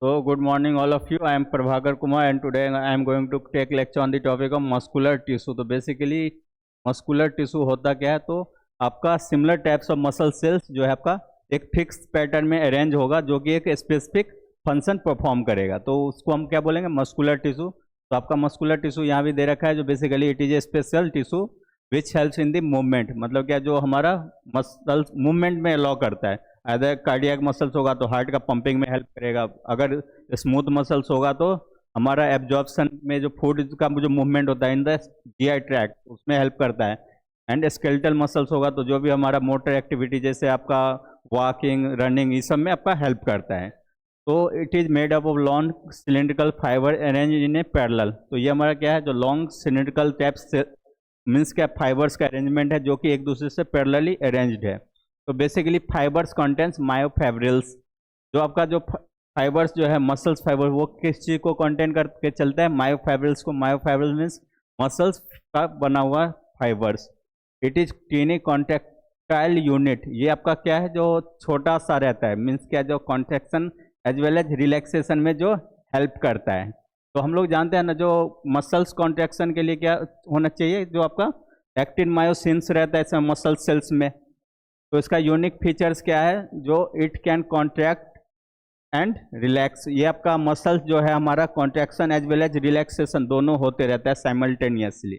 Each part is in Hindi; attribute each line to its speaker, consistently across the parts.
Speaker 1: So, good morning, all of you. I am Prabhakar Kumar, and today I am going to take lecture on the topic of muscular tissue. तो basically muscular tissue होता क्या है? तो आपका similar types of muscle cells जो है आपका एक फिक्स पैटर्न में अरेंज होगा, जो कि एक स्पेसिफिक फंक्शन परफॉर्म करेगा, तो उसको हम क्या बोलेंगे? Muscular tissue. तो आपका मस्कुलर टिश्यू यहाँ भी दे रखा है, जो basically it is a special tissue which helps in the movement. मतलब क्या, जो हमारा मसल्स मूवमेंट में अलाउ करता है। अगर कार्डियक मसल्स होगा तो हार्ट का पंपिंग में हेल्प करेगा, अगर स्मूथ मसल्स होगा तो हमारा एब्जॉर्प्शन में जो फूड का जो मूवमेंट होता है इन द जीआई ट्रैक्ट, उसमें हेल्प करता है। एंड स्केलेटल मसल्स होगा तो जो भी हमारा मोटर एक्टिविटी जैसे आपका वॉकिंग, रनिंग, इस सब में आपका हेल्प करता है। तो it is made up of long cylindrical fibre arrange in A parallel. तो ये हमारा क्या है, जो लॉन्ग सिलेंड्रिकल टाइप्स मीन्स क्या, फाइबर्स का अरेंजमेंट है जो कि एक दूसरे से पैरेलली अरेंज्ड है। तो बेसिकली फाइबर्स कंटेंट्स मायोफैब्रिल्स। जो आपका जो फाइबर्स जो है मसल्स फाइबर, वो किस चीज़ को कंटेन करके चलता है? मायोफैब्रिल्स को। मायोफैब्रिल्स मीन्स मसल्स का बना हुआ fibres. It is tiny contractile unit. ये आपका क्या है, जो छोटा सा रहता है, मीन्स क्या, जो contraction as well as relaxation में जो हेल्प करता है। तो हम लोग जानते हैं ना, जो मसल्स कॉन्ट्रैक्शन के लिए क्या होना चाहिए, जो आपका एक्टिन मायोसिन्स रहता है इसमें मसल सेल्स में। तो इसका यूनिक फीचर्स क्या है? जो it can contract and relax. ये आपका मसल्स जो है हमारा contraction as well as relaxation दोनों होते रहता है साइमल्टेनियसली।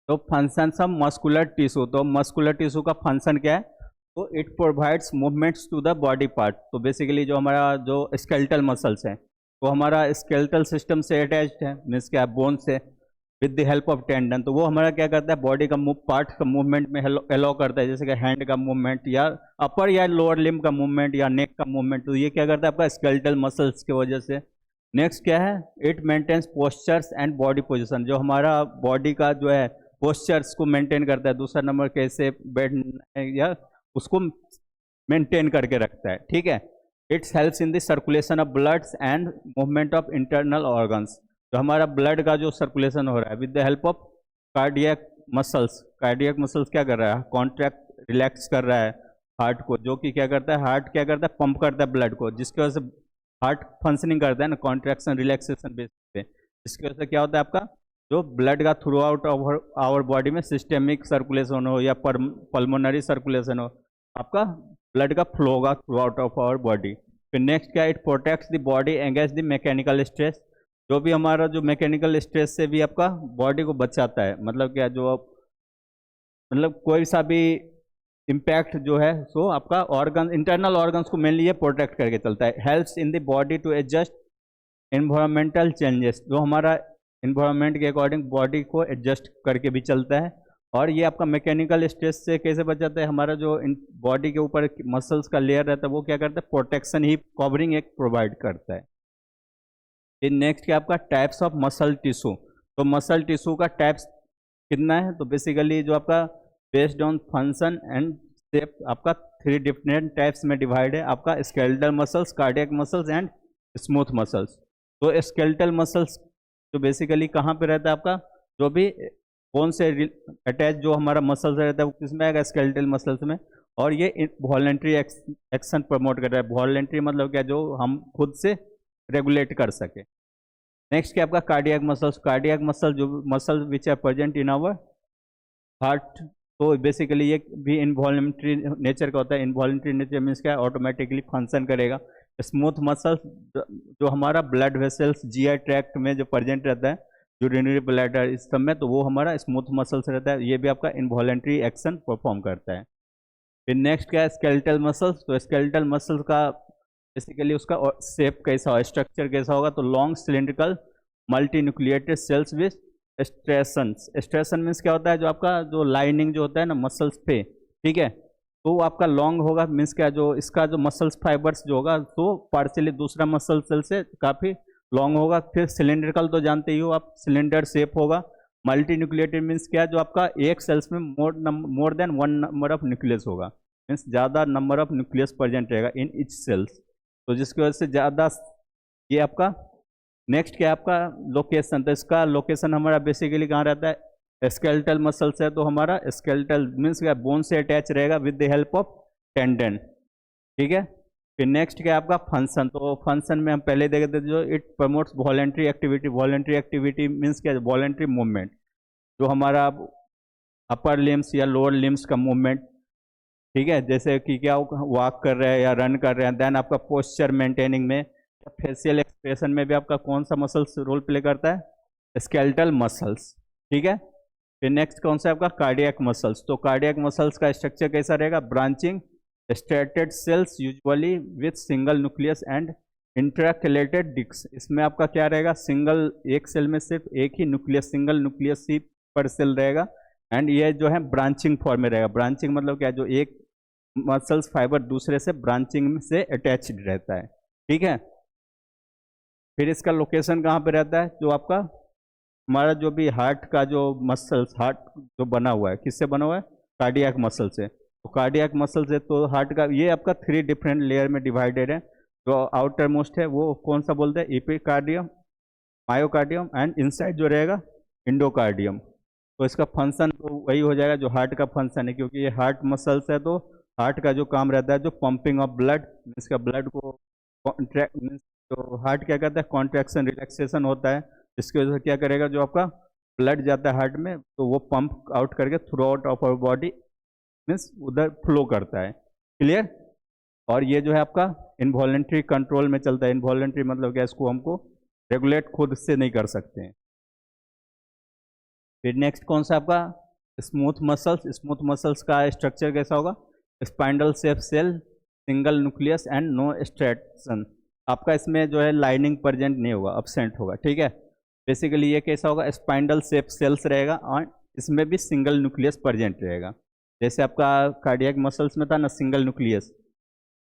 Speaker 1: तो फंक्शंस ऑफ मस्कुलर टिश्यू। तो मस्कुलर टिश्यू का फंक्शन क्या है? तो it provides movements to the body part. तो बेसिकली जो हमारा जो स्केलेटल मसल्स हैं, वो हमारा स्केलेटल सिस्टम से अटैच्ड है, मीन्स क्या, बोन से, with the help of tendon. तो वो हमारा क्या करता है, बॉडी का पार्ट का मूवमेंट में अलाउ करता है, जैसे कि हैंड का मूवमेंट या अपर या लोअर लिम्ब का मूवमेंट या नेक का मूवमेंट। तो ये क्या करता है आपका स्केलेटल मसल्स की वजह से। नेक्स्ट क्या है? It maintains postures and body position. जो हमारा बॉडी का जो है पोस्चर्स को मेंटेन करता है। दूसरा नंबर कैसे बैठ या उसको मेंटेन करके रखता है, ठीक है। It's helps in the circulation of bloods and movement of internal organs. तो हमारा ब्लड का जो सर्कुलेशन हो रहा है with the help of cardiac muscles. Cardiac muscles क्या कर रहा है? कॉन्ट्रैक्ट, रिलैक्स कर रहा है हार्ट को, जो कि क्या करता है, हार्ट क्या करता है, पंप करता है ब्लड को, जिसकी वजह से हार्ट फंक्शनिंग करता है ना, कॉन्ट्रैक्शन रिलैक्सेशन बेस पे। जिसकी वजह से क्या होता है आपका, जो ब्लड का थ्रू आउट आवर बॉडी में सिस्टेमिक सर्कुलेशन हो या पल्मोनरी सर्कुलेशन हो, आपका ब्लड का फ्लो होगा throughout of our body. फिर नेक्स्ट क्या, it protects the body against the mechanical stress. जो भी हमारा जो मैकेनिकल स्ट्रेस से भी आपका बॉडी को बचाता है। मतलब क्या, जो मतलब कोई सा भी इम्पैक्ट जो है, सो आपका ऑर्गन, इंटरनल ऑर्गन्स को मेनली ये प्रोटेक्ट करके चलता है। Helps in the body to adjust environmental changes. जो हमारा इन्वायरमेंट के अकॉर्डिंग बॉडी को एडजस्ट करके भी चलता है। और ये आपका मैकेनिकल स्ट्रेस से कैसे बचाता है? हमारा जो बॉडी के ऊपर मसल्स का लेयर रहता है, वो क्या करता है, प्रोटेक्शन ही, कवरिंग एक प्रोवाइड करता है। नेक्स्ट क्या आपका टाइप्स ऑफ मसल टिश्यू। तो मसल टिश्यू का टाइप्स कितना है? तो बेसिकली जो आपका based on function and shape आपका 3 डिफरेंट टाइप्स में डिवाइड है। आपका skeletal muscles, cardiac muscles and smooth muscles. तो स्केलेटल मसल्स जो बेसिकली कहाँ पे रहता है आपका, जो भी बोन से अटैच जो हमारा मसल्स रहता है वो किसमें आएगा? स्केलेटल मसल्स में। और ये वॉलेंट्री एक्शन प्रमोट कर रहा है। वॉलेंट्री मतलब क्या, जो हम खुद से रेगुलेट कर सके। नेक्स्ट क्या आपका कार्डियक मसल्स। कार्डियक मसल जो muscle which are present in our heart. तो बेसिकली ये भी इनवॉल्ट्री नेचर का होता है। इनवॉल्ट्री नेचर मीन्स क्या, ऑटोमेटिकली फंक्शन करेगा। स्मूथ मसल्स जो हमारा ब्लड वेसल्स जीआई ट्रैक्ट में जो प्रेजेंट रहता है, यूरिनरी ब्लैडर, इस सब में, तो वो हमारा स्मूथ मसल्स रहता है। ये भी आपका इनवॉलेंट्री एक्शन परफॉर्म करता है। फिर नेक्स्ट क्या है, स्केलेटल मसल्स। तो स्केलेटल मसल्स का बेसिकली उसका शेप कैसा होगा, स्ट्रक्चर कैसा होगा? तो long cylindrical multi nucleated cells with striation. Striation means क्या होता है, जो आपका जो लाइनिंग जो होता है ना मसल्स पे, ठीक है, तो वो आपका लॉन्ग होगा। मीन्स क्या, जो इसका जो मसल्स फाइबर्स जो होगा, तो पार्शियली दूसरा मसल सेल से काफ़ी लॉन्ग होगा। फिर सिलेंड्रिकल तो जानते ही हो आप, सिलेंडर शेप होगा। मल्टी न्यूक्लिएटेड मीन्स क्या, जो आपका एक सेल्स में more than 1 number of nucleus होगा, मीन्स ज़्यादा नंबर ऑफ न्यूक्लियस प्रेजेंट रहेगा इन इच सेल्स। तो जिसकी वजह से ज़्यादा ये आपका। नेक्स्ट क्या आपका लोकेशन। तो इसका लोकेशन हमारा बेसिकली कहाँ रहता है? स्केलेटल मसल्स है, तो हमारा स्केलेटल मीन्स क्या, बोन से अटैच रहेगा with the help of tendon, ठीक है। फिर नेक्स्ट क्या है आपका फंक्शन। तो फंक्शन में हम पहले देखे थे जो it promotes voluntary activity. Voluntary activity means क्या है, वॉलेंट्री मूवमेंट, जो हमारा अपर लिम्स या लोअर लिम्स का मूवमेंट, ठीक है, जैसे कि क्या वॉक कर रहे हैं या रन कर रहे हैं। देन आपका पोस्चर मेंटेनिंग में, फेशियल एक्सप्रेशन में भी आपका कौन सा मसल्स रोल प्ले करता है, स्केलेटल मसल्स, ठीक है। फिर नेक्स्ट कौन सा आपका कार्डियक मसल्स। तो कार्डियक मसल्स का स्ट्रक्चर कैसा रहेगा, branching striated cells usually with single nucleus and intercalated disc. इसमें आपका क्या रहेगा, सिंगल, एक सेल में सिर्फ एक ही न्यूक्लियस, सिंगल न्यूक्लियस ही पर सेल रहेगा। एंड ये जो है ब्रांचिंग फॉर्म में रहेगा। ब्रांचिंग मतलब क्या, जो एक मसल्स फाइबर दूसरे से ब्रांचिंग से अटैच्ड रहता है, ठीक है। फिर इसका लोकेशन कहाँ पे रहता है, जो आपका हमारा जो भी हार्ट का जो मसल्स, हार्ट जो बना हुआ है किससे बना हुआ है, कार्डियक मसल से। तो कार्डियक मसल से, तो हार्ट का ये आपका 3 डिफरेंट लेयर में डिवाइडेड है। जो आउटर मोस्ट है वो कौन सा बोलते हैं, एपिकार्डियम, मायोकार्डियम, एंड इनसाइड जो रहेगा इंडोकार्डियम। तो इसका फंक्शन तो वही हो जाएगा जो हार्ट का फंक्शन है, क्योंकि ये हार्ट मसल्स है। तो हार्ट का जो काम रहता है, जो पंपिंग ऑफ ब्लड, इसका ब्लड को कॉन्ट्रैक्ट, मीन्स तो हार्ट क्या करता है, कॉन्ट्रैक्शन रिलैक्सेशन होता है, जिसकी वजह से क्या करेगा, जो आपका ब्लड जाता है हार्ट में, तो वो पंप आउट करके throughout of our body, means उधर फ्लो करता है, क्लियर। और ये जो है आपका इनवॉलेंट्री कंट्रोल में चलता है। इनवॉलेंट्री मतलब क्या, इसको हमको रेगुलेट खुद से नहीं कर सकते हैं। फिर नेक्स्ट कौन सा आपका, स्मूथ मसल्स। स्मूथ मसल्स का स्ट्रक्चर कैसा होगा, spindle shape cell, single nucleus and no striation. आपका इसमें जो है लाइनिंग प्रेजेंट नहीं होगा, अब्सेंट होगा, ठीक है। बेसिकली ये कैसा होगा, स्पाइंडल शेप सेल्स रहेगा और इसमें भी सिंगल न्यूक्लियस प्रेजेंट रहेगा। जैसे आपका कार्डियक मसल्स में था ना सिंगल न्यूक्लियस,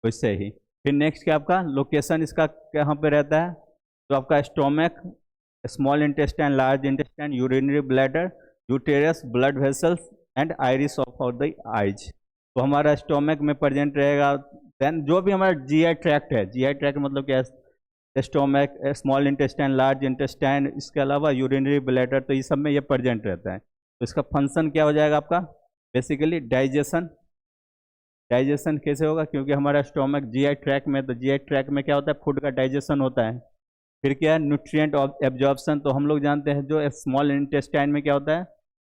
Speaker 1: वैसे ही। फिर नेक्स्ट क्या आपका लोकेशन इसका कहाँ पे रहता है, तो आपका stomach, small intestine, large intestine, urinary bladder, uterus, blood vessels and iris of the eyes. तो हमारा स्टोमक में प्रेजेंट रहेगा। देन जो भी हमारा जीआई ट्रैक्ट है, जीआई ट्रैक्ट मतलब क्या है, stomach, small intestine, large intestine, इसके अलावा यूरिनरी ब्लैडर, तो ये सब में ये प्रेजेंट रहता है। तो इसका फंक्शन क्या हो जाएगा आपका, बेसिकली डाइजेशन। डाइजेशन कैसे होगा, क्योंकि हमारा स्टोमक जीआई ट्रैक में, तो जीआई ट्रैक में क्या होता है, फूड का डाइजेशन होता है। फिर क्या है, न्यूट्रिएंट एब्जॉर्प्शन। तो हम लोग जानते हैं जो स्मॉल इंटेस्टाइन में क्या होता है,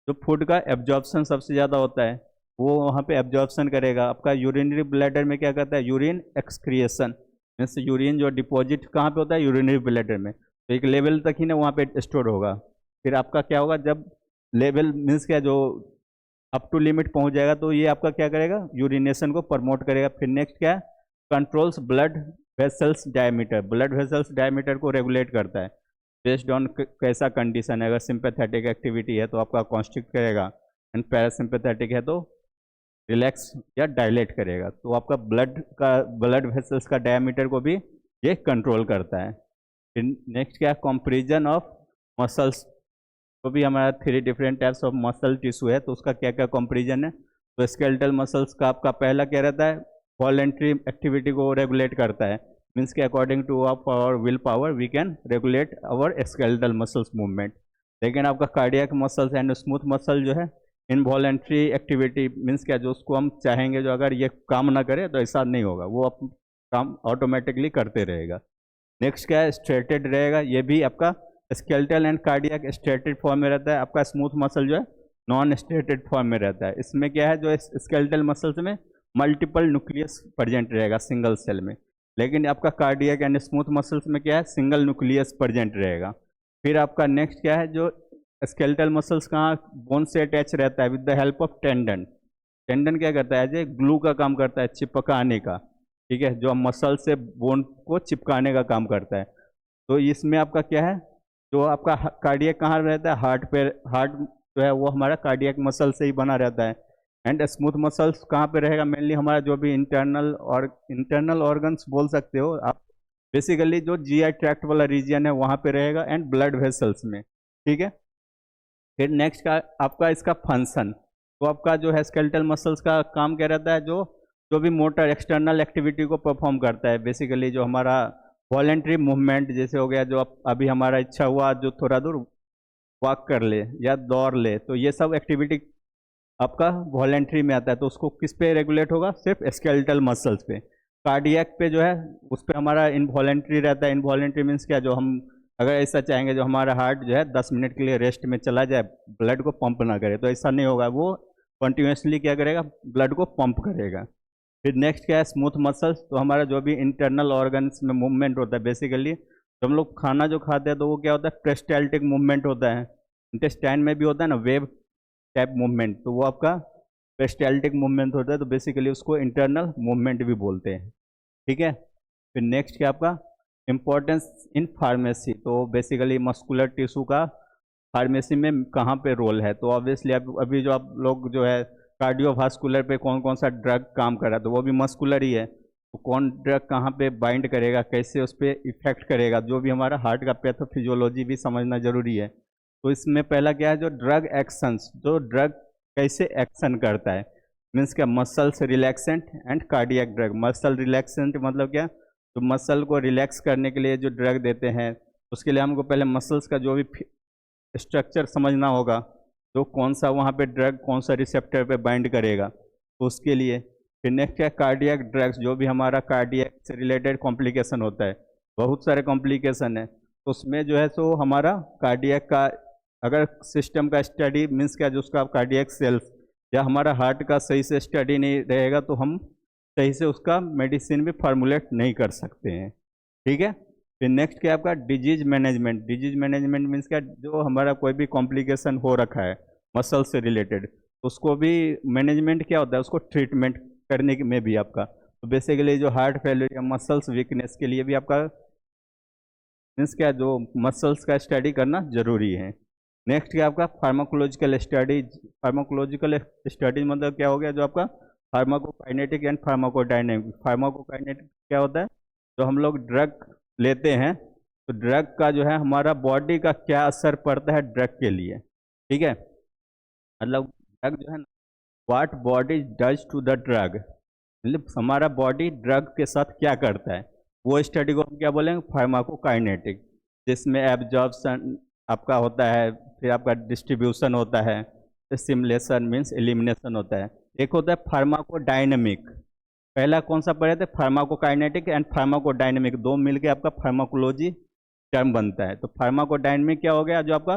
Speaker 1: जो फूड का एब्जॉर्प्शन सबसे ज़्यादा होता है, वो वहाँ पे एब्जॉर्प्शन करेगा। आपका यूरिनरी ब्लैडर में क्या करता है, यूरिन एक्सक्रिएशन, मीन्स यूरिन जो डिपॉजिट कहाँ पे होता है, यूरिनरी ब्लैडर में, तो एक लेवल तक ही ना वहाँ पे स्टोर होगा। फिर आपका क्या होगा, जब लेवल मीन्स क्या, जो अप टू लिमिट पहुंच जाएगा, तो ये आपका क्या करेगा, यूरिनेशन को प्रमोट करेगा। फिर नेक्स्ट क्या है, controls blood vessels diameter. Blood vessels diameter को रेगुलेट करता है बेस्ड ऑन कैसा कंडीशन है। अगर सिंपैथेटिक एक्टिविटी है तो आपका कॉन्स्ट्रिक्ट करेगा, एंड पैरासिम्पैथेटिक है तो रिलैक्स या डायलेट करेगा। तो आपका ब्लड वेसल्स का डायमीटर को भी ये कंट्रोल करता है। फिर नेक्स्ट क्या है, कंपैरिजन ऑफ मसल्स। तो भी हमारा 3 different types of muscle tissue है, तो उसका क्या क्या कंपैरिजन है। तो स्केलेटल मसल्स का आपका पहला क्या रहता है, वॉलेंट्री एक्टिविटी को रेगुलेट करता है, मीन्स के according to our will power we can regulate our skeletal muscles movement. लेकिन आपका cardiac muscles and smooth muscle जो है इनवॉलेंट्री एक्टिविटी, मीन्स क्या, जो उसको हम चाहेंगे जो अगर ये काम ना करे तो ऐसा नहीं होगा, वो आप काम ऑटोमेटिकली करते रहेगा। नेक्स्ट क्या है, स्ट्रेटेड रहेगा। ये भी आपका skeletal and cardiac striated form में रहता है। आपका स्मूथ मसल जो है नॉन स्ट्रेटेड फॉर्म में रहता है। इसमें क्या है, जो स्केलेटल मसल्स में मल्टीपल न्यूक्लियस प्रेजेंट रहेगा सिंगल सेल में, लेकिन आपका कार्डियक एंड स्मूथ मसल्स में क्या है, सिंगल न्यूक्लियस प्रेजेंट रहेगा। फिर आपका नेक्स्ट क्या है, जो स्केलेटल मसल्स कहाँ बोन से अटैच रहता है with the help of tendon. Tendon क्या करता है, जो ग्लू का काम करता है, चिपकाने का, ठीक है, जो मसल से बोन को चिपकाने का काम करता है। तो इसमें आपका क्या है, जो आपका कार्डियक कहाँ रहता है, हार्ट पे। हार्ट जो है वो हमारा कार्डियक मसल से ही बना रहता है। एंड स्मूथ मसल्स कहाँ पे रहेगा, मेनली हमारा जो भी इंटरनल ऑर्गन्स बोल सकते हो आप, बेसिकली जो जीआई ट्रैक्ट वाला रीजन है वहाँ पे रहेगा, एंड ब्लड वेसल्स में, ठीक है। फिर नेक्स्ट का आपका इसका फंक्शन। तो आपका जो है स्केलेटल मसल्स का काम क्या रहता है, जो भी मोटर एक्सटर्नल एक्टिविटी को परफॉर्म करता है, बेसिकली जो हमारा वॉलेंट्री मूवमेंट जैसे हो गया, जो अभी हमारा इच्छा हुआ जो थोड़ा दूर वॉक कर ले या दौड़ ले, तो ये सब एक्टिविटी आपका वॉलेंट्री में आता है। तो उसको किस पे रेगुलेट होगा, सिर्फ स्केलेटल मसल्स पे। कार्डियक पे जो है उस पर हमारा इनवॉलेंट्री रहता है। इनवॉलेंट्री मीन्स क्या, जो हम अगर ऐसा चाहेंगे जो हमारा हार्ट जो है 10 मिनट के लिए रेस्ट में चला जाए, ब्लड को पंप ना करे, तो ऐसा नहीं होगा, वो कंटिन्यूसली क्या करेगा, ब्लड को पंप करेगा। फिर नेक्स्ट क्या है, स्मूथ मसल्स। तो हमारा जो भी इंटरनल ऑर्गन्स में मूवमेंट होता है, बेसिकली तो हम लोग खाना जो खाते हैं तो वो क्या होता है, पेरिस्टाल्टिक मूवमेंट होता है। इंटेस्टाइन में भी होता है ना वेव टाइप मूवमेंट, तो वो आपका पेरिस्टाल्टिक मूवमेंट होता है, तो बेसिकली उसको इंटरनल मूवमेंट भी बोलते हैं। ठीक है। फिर नेक्स्ट क्या आपका इम्पोर्टेंस इन फार्मेसी। तो बेसिकली मस्कुलर टिश्यू का फार्मेसी में कहाँ पे रोल है, तो ऑब्वियसली अभी जो आप लोग जो है कार्डियोवास्कुलर पे कौन कौन सा ड्रग काम कर रहा है, तो वो भी मस्कुलर ही है। तो कौन ड्रग कहाँ पे बाइंड करेगा, कैसे उस पर इफेक्ट करेगा, जो भी हमारा हार्ट का पैथोफिजियोलॉजी भी समझना जरूरी है। तो इसमें पहला क्या है, जो ड्रग एक्शंस, जो ड्रग कैसे एक्शन करता है, मीन्स क्या, muscles relaxant and cardiac drug. Muscle relaxant मतलब क्या, तो मसल को रिलैक्स करने के लिए जो ड्रग देते हैं, उसके लिए हमको पहले मसल्स का जो भी स्ट्रक्चर समझना होगा, तो कौन सा वहाँ पे ड्रग कौन सा रिसेप्टर पे बाइंड करेगा, तो उसके लिए। फिर नेक्स्ट है कार्डियक ड्रग्स, जो भी हमारा कार्डियक से रिलेटेड कॉम्प्लिकेशन होता है, बहुत सारे कॉम्प्लिकेशन है, तो उसमें जो है सो हमारा कार्डियक का अगर सिस्टम का स्टडी मीन्स क्या, जो उसका कार्डियक सेल्स या हमारा हार्ट का सही से स्टडी नहीं रहेगा, तो हम सही से उसका मेडिसिन भी फार्मूलेट नहीं कर सकते हैं। ठीक है। फिर नेक्स्ट क्या आपका disease management. Disease management means क्या, जो हमारा कोई भी कॉम्प्लिकेशन हो रखा है मसल से रिलेटेड, उसको भी मैनेजमेंट क्या होता है, उसको ट्रीटमेंट करने में भी आपका, तो बेसिकली जो हार्ट फेलियर या मसल्स वीकनेस के लिए भी आपका मीन्स क्या, जो मसल्स का स्टडी करना जरूरी है। नेक्स्ट क्या आपका फार्माकोलॉजिकल स्टडीज। फार्माकोलॉजिकल स्टडीज मतलब क्या हो गया, जो आपका फार्माकोकाइनेटिक एंड फार्माकोडायनेमिक। फार्माकोकाइनेटिक क्या होता है, जो हम लोग ड्रग लेते हैं, तो ड्रग का जो है हमारा बॉडी का क्या असर पड़ता है ड्रग के लिए। ठीक है, मतलब ड्रग जो है ना, what body does to the drug, मतलब हमारा बॉडी ड्रग के साथ क्या करता है, वो स्टडी को हम क्या बोलेंगे, फार्माकोकाइनेटिक। जिसमें एब्जॉर्प्शन आपका होता है, फिर आपका डिस्ट्रीब्यूशन होता है, सिमुलेशन मीन्स एलिमिनेशन होता है। एक होता है फार्माकोडायनेमिक। पहला कौन सा पढ़े थे, फार्माकोकाइनेटिक एंड फार्माकोडायनेमिक, दो मिलके आपका फार्माकोलॉजी टर्म बनता है। तो फार्माकोडायनेमिक क्या हो गया, जो आपका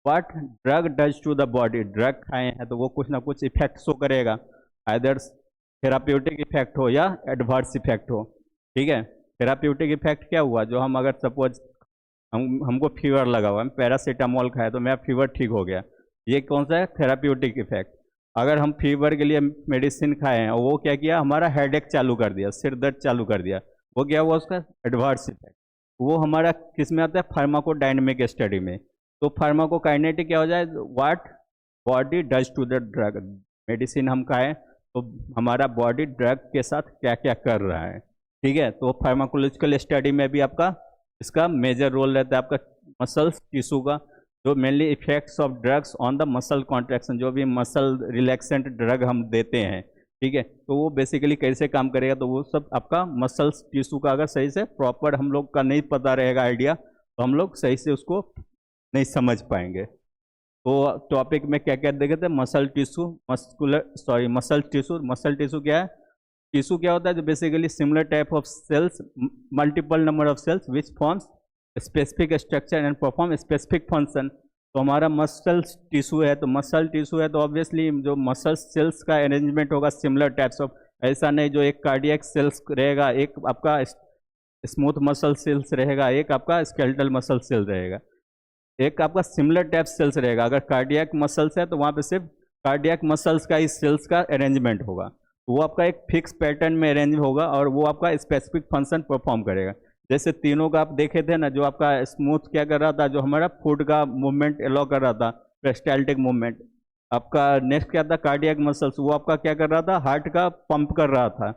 Speaker 1: what drug does to the body, drug खाए हैं तो वो कुछ ना कुछ इफेक्ट शो करेगा, आइदर थेराप्यूटिक इफेक्ट हो या एडवर्स इफेक्ट हो। ठीक है। थेराप्यूटिक इफेक्ट क्या हुआ, जो हम अगर सपोज हमको फीवर लगा हुआ, हम पैरासीटामोल खाए तो मेरा फीवर ठीक हो गया, ये कौन सा है, थेराप्यूटिक इफेक्ट। अगर हम फीवर के लिए मेडिसिन खाए हैं और वो क्या किया, हमारा हेडेक चालू कर दिया, सिर दर्द चालू कर दिया, वो क्या हुआ, उसका एडवर्स इफेक्ट। वो हमारा किस में आता है, फार्माकोडायनेमिक स्टडी में। तो फार्माकोकाइनेटिक क्या हो जाए, what body does to the drug, medicine हम खाएं तो हमारा बॉडी ड्रग के साथ क्या क्या कर रहा है। ठीक है। तो फार्माकोलॉजिकल स्टडी में भी आपका इसका मेजर रोल रहता है, आपका मसल्स टिश्यू का, जो mainly effects of drugs on the muscle contraction, जो भी मसल रिलैक्सेंट ड्रग हम देते हैं, ठीक है, तो वो बेसिकली कैसे काम करेगा, तो वो सब आपका मसल्स टिश्यू का अगर सही से प्रॉपर हम लोग का नहीं पता रहेगा आइडिया, तो हम लोग सही से उसको नहीं समझ पाएंगे। तो टॉपिक में क्या क्या देखे थे, muscle tissue, muscle tissue. Muscle tissue क्या है, टिश्यू क्या होता है, जो basically similar type of cells, multiple number of cells which forms specific structure and perform specific function. तो हमारा मसल टिश्यू है, तो मसल टिश्यू है तो ऑब्वियसली जो मसल सेल्स का अरेंजमेंट होगा सिमिलर टाइप्स ऑफ, ऐसा नहीं जो एक कार्डियक सेल्स रहेगा, एक आपका स्मूथ मसल सेल्स रहेगा, एक आपका स्केलेटल मसल सेल रहेगा, एक आपका सिमिलर टाइप सेल्स रहेगा। अगर कार्डियक मसल्स है तो वहाँ पे सिर्फ कार्डियक मसल्स का ही सेल्स का अरेंजमेंट होगा, वो आपका एक फिक्स पैटर्न में अरेंज होगा और वो आपका स्पेसिफिक फंक्शन परफॉर्म करेगा। जैसे तीनों का आप देखे थे ना, जो आपका स्मूथ क्या कर रहा था, जो हमारा फूड का मूवमेंट अलाउ कर रहा था, पेरिस्टाल्टिक मूवमेंट। आपका नेक्स्ट क्या था, कार्डियक मसल्स, वो आपका क्या कर रहा था, हार्ट का पंप कर रहा था।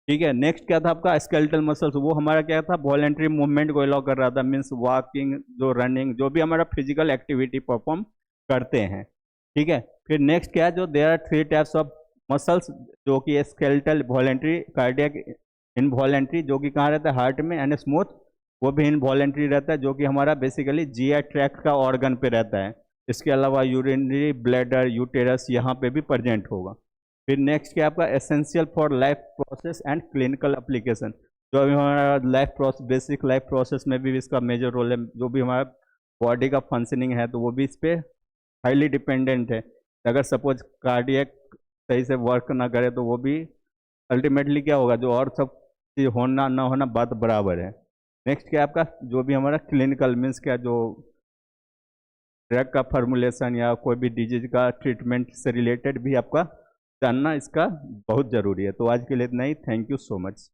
Speaker 1: ठीक है। नेक्स्ट क्या था आपका स्केलेटल मसल्स, वो हमारा क्या था, वॉलेंट्री मूवमेंट को अलाउ कर रहा था, मीन्स वॉकिंग, जो रनिंग, जो भी हमारा फिजिकल एक्टिविटी परफॉर्म करते हैं। ठीक है। फिर नेक्स्ट क्या है, जो there are 3 types of muscles, जो कि स्केलेटल, वॉलेंट्री, कार्डियक इनवॉलेंट्री, जो कि कहाँ रहता है, हार्ट में, एंड स्मूथ वो भी इनवॉलेंट्री रहता है, जो कि हमारा बेसिकली जीआई ट्रैक्ट का ऑर्गन पे रहता है। इसके अलावा यूरिनरी ब्लैडर, यूटेरस यहाँ पे भी प्रेजेंट होगा। फिर नेक्स्ट क्या आपका essential for life process and clinical application. जो अभी हमारा life process, basic life process में भी इसका मेजर रोल है। जो भी हमारा बॉडी का फंक्शनिंग है तो वो भी इस पर हाईली डिपेंडेंट है। अगर सपोज कार्डियक सही से वर्क ना करे तो वो भी अल्टीमेटली क्या होगा, जो और सब चीज होना ना होना बात बराबर है। नेक्स्ट क्या आपका जो भी हमारा क्लिनिकल मीन्स क्या, जो ड्रग का फॉर्मुलेशन या कोई भी डिजीज का ट्रीटमेंट से रिलेटेड भी आपका जानना इसका बहुत ज़रूरी है। तो आज के लिए इतना ही। Thank you so much.